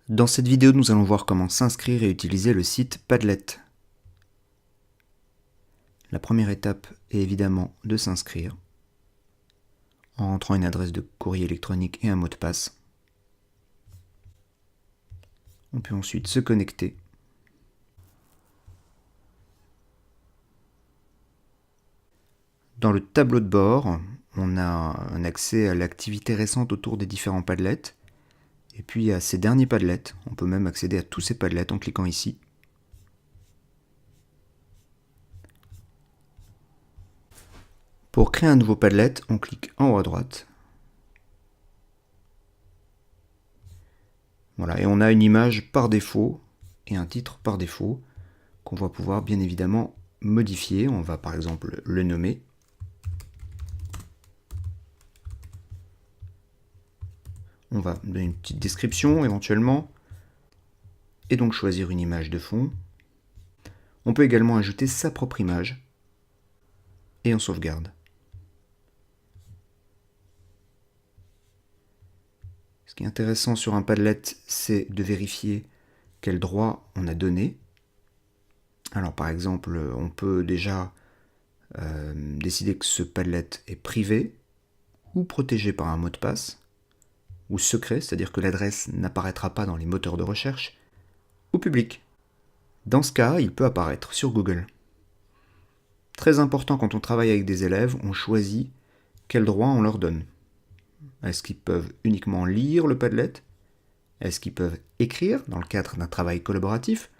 Dans cette vidéo, nous allons voir comment s'inscrire et utiliser le site Padlet. La première étape est évidemment de s'inscrire en rentrant une adresse de courrier électronique et un mot de passe. On peut ensuite se connecter. Dans le tableau de bord, on a un accès à l'activité récente autour des différents Padlets et puis à ces derniers Padlets. On peut même accéder à tous ces Padlets en cliquant ici. Pour créer un nouveau Padlet, on clique en haut à droite. Voilà, et on a une image par défaut et un titre par défaut qu'on va pouvoir bien évidemment modifier. On va par exemple le nommer. On va donner une petite description éventuellement et donc choisir une image de fond. On peut également ajouter sa propre image et on sauvegarde. Ce qui est intéressant sur un Padlet, c'est de vérifier quel droit on a donné. Alors par exemple, on peut déjà décider que ce Padlet est privé ou protégé par un mot de passe, ou secret, c'est-à-dire que l'adresse n'apparaîtra pas dans les moteurs de recherche, ou public. Dans ce cas, il peut apparaître sur Google. Très important quand on travaille avec des élèves, on choisit quel droit on leur donne. Est-ce qu'ils peuvent uniquement lire le Padlet? Est-ce qu'ils peuvent écrire dans le cadre d'un travail collaboratif?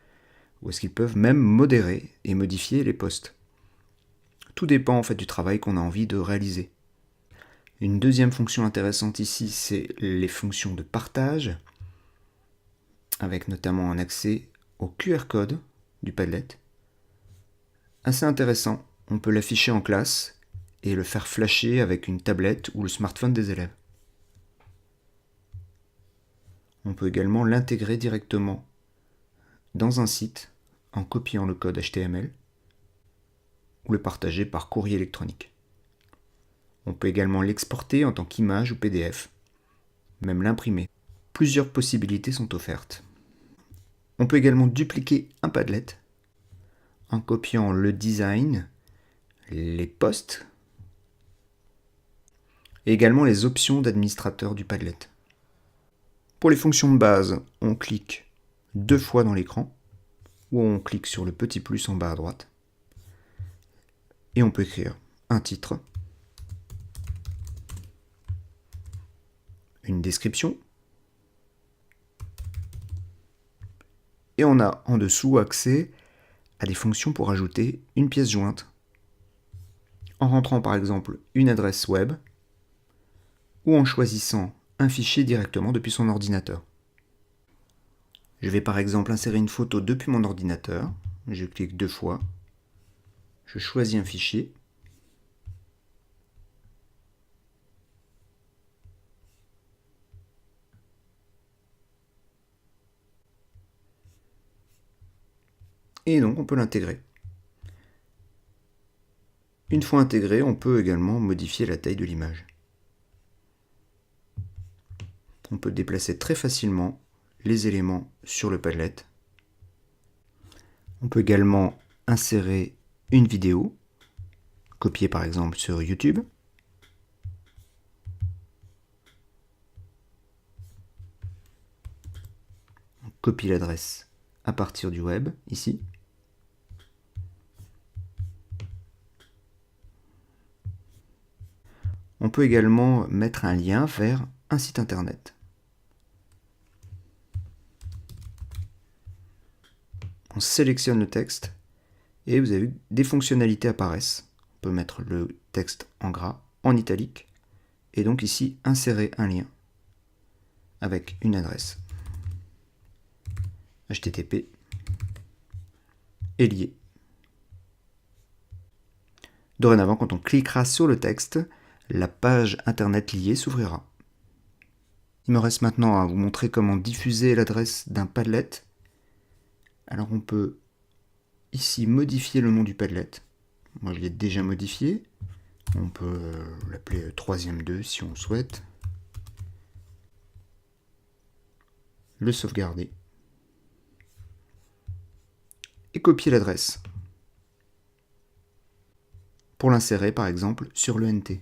Ou est-ce qu'ils peuvent même modérer et modifier les posts? Tout dépend en fait du travail qu'on a envie de réaliser. Une deuxième fonction intéressante ici, c'est les fonctions de partage, avec notamment un accès au QR code du Padlet. Assez intéressant, on peut l'afficher en classe et le faire flasher avec une tablette ou le smartphone des élèves. On peut également l'intégrer directement dans un site en copiant le code HTML ou le partager par courrier électronique. On peut également l'exporter en tant qu'image ou PDF, même l'imprimer. Plusieurs possibilités sont offertes. On peut également dupliquer un Padlet en copiant le design, les posts et également les options d'administrateur du Padlet. Pour les fonctions de base, on clique 2 fois dans l'écran ou on clique sur le petit plus en bas à droite et on peut écrire un titre, une description et on a en dessous accès à des fonctions pour ajouter une pièce jointe en rentrant par exemple une adresse web ou en choisissant un fichier directement depuis son ordinateur. Je vais par exemple insérer une photo depuis mon ordinateur, je clique 2 fois, je choisis un fichier, et donc on peut l'intégrer. Une fois intégré, on peut également modifier la taille de l'image. On peut déplacer très facilement les éléments sur le Padlet. On peut également insérer une vidéo, copier par exemple sur YouTube. On copie l'adresse à partir du web, ici. On peut également mettre un lien vers un site internet. On sélectionne le texte et vous avez vu des fonctionnalités apparaissent. On peut mettre le texte en gras, en italique, et donc ici insérer un lien avec une adresse HTTP et lié. Dorénavant, quand on cliquera sur le texte, la page internet liée s'ouvrira. Il me reste maintenant à vous montrer comment diffuser l'adresse d'un Padlet. Alors on peut ici modifier le nom du Padlet. Moi je l'ai déjà modifié. On peut l'appeler 3e2 si on le souhaite. le sauvegarder et copier l'adresse pour l'insérer par exemple sur le NT.